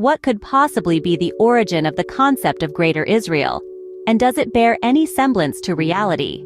what could possibly be the origin of the concept of Greater Israel? And does it bear any semblance to reality?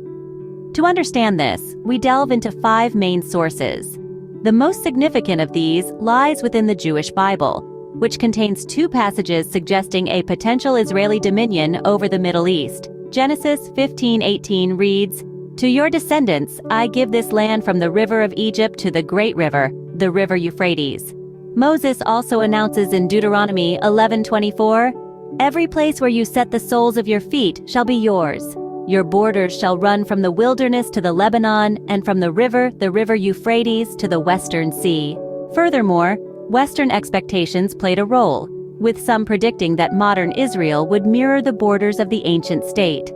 To understand this, we delve into 5 main sources. The most significant of these lies within the Jewish Bible, which contains 2 passages suggesting a potential Israeli dominion over the Middle East. Genesis 15:18 reads, "To your descendants I give this land from the river of Egypt to the great river, the river Euphrates." Moses also announces in Deuteronomy 11:24, "Every place where you set the soles of your feet shall be yours. Your borders shall run from the wilderness to the Lebanon, and from the river Euphrates, to the western sea." Furthermore, Western expectations played a role, with some predicting that modern Israel would mirror the borders of the ancient state.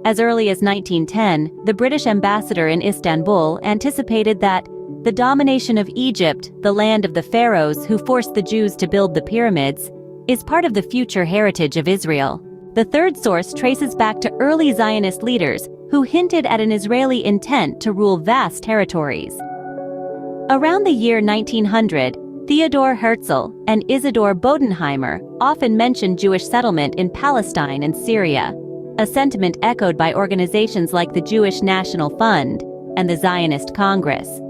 As early as 1910, the British ambassador in Istanbul anticipated that the domination of Egypt, the land of the pharaohs who forced the Jews to build the pyramids, is part of the future heritage of Israel. The third source traces back to early Zionist leaders who hinted at an Israeli intent to rule vast territories. Around the year 1900, Theodor Herzl and Isidor Bodenheimer often mentioned Jewish settlement in Palestine and Syria, a sentiment echoed by organizations like the Jewish National Fund and the Zionist Congress.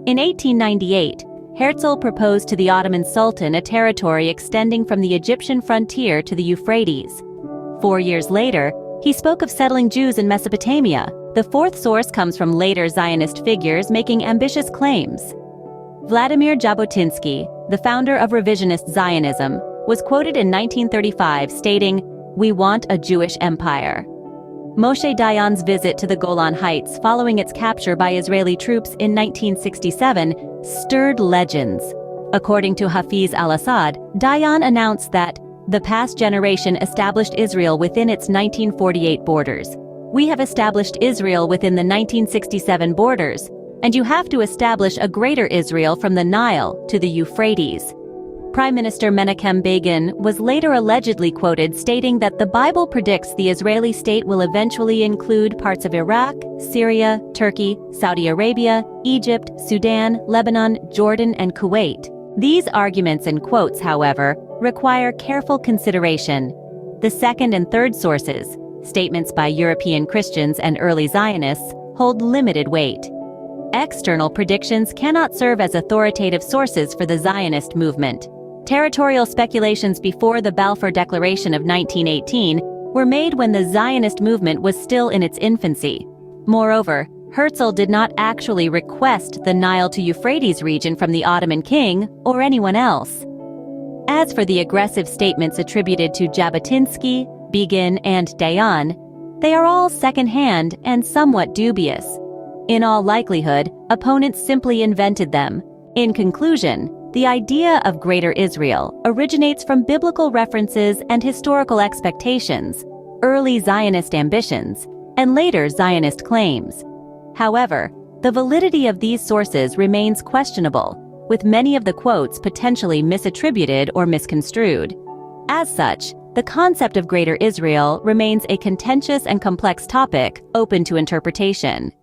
In 1898, Herzl proposed to the Ottoman Sultan a territory extending from the Egyptian frontier to the Euphrates. 4 years later, he spoke of settling Jews in Mesopotamia. The fourth source comes from later Zionist figures making ambitious claims. Vladimir Jabotinsky, the founder of revisionist Zionism, was quoted in 1935 stating, "We want a Jewish empire." Moshe Dayan's visit to the Golan Heights following its capture by Israeli troops in 1967 stirred legends. According to Hafiz al-Assad, Dayan announced that the past generation established Israel within its 1948 borders. "We have established Israel within the 1967 borders, and you have to establish a greater Israel from the Nile to the Euphrates." Prime Minister Menachem Begin was later allegedly quoted stating that the Bible predicts the Israeli state will eventually include parts of Iraq, Syria, Turkey, Saudi Arabia, Egypt, Sudan, Lebanon, Jordan, and Kuwait. These arguments and quotes, however, require careful consideration. The second and third sources, statements by European Christians and early Zionists, hold limited weight. External predictions cannot serve as authoritative sources for the Zionist movement. Territorial speculations before the Balfour Declaration of 1918 were made when the Zionist movement was still in its infancy. Moreover, Herzl did not actually request the Nile to Euphrates region from the Ottoman king or anyone else. As for the aggressive statements attributed to Jabotinsky, Begin, and Dayan, they are all second-hand and somewhat dubious. In all likelihood, opponents simply invented them. In conclusion, the idea of Greater Israel originates from biblical references and historical expectations, early Zionist ambitions, and later Zionist claims. However, the validity of these sources remains questionable, with many of the quotes potentially misattributed or misconstrued. As such, the concept of Greater Israel remains a contentious and complex topic open to interpretation.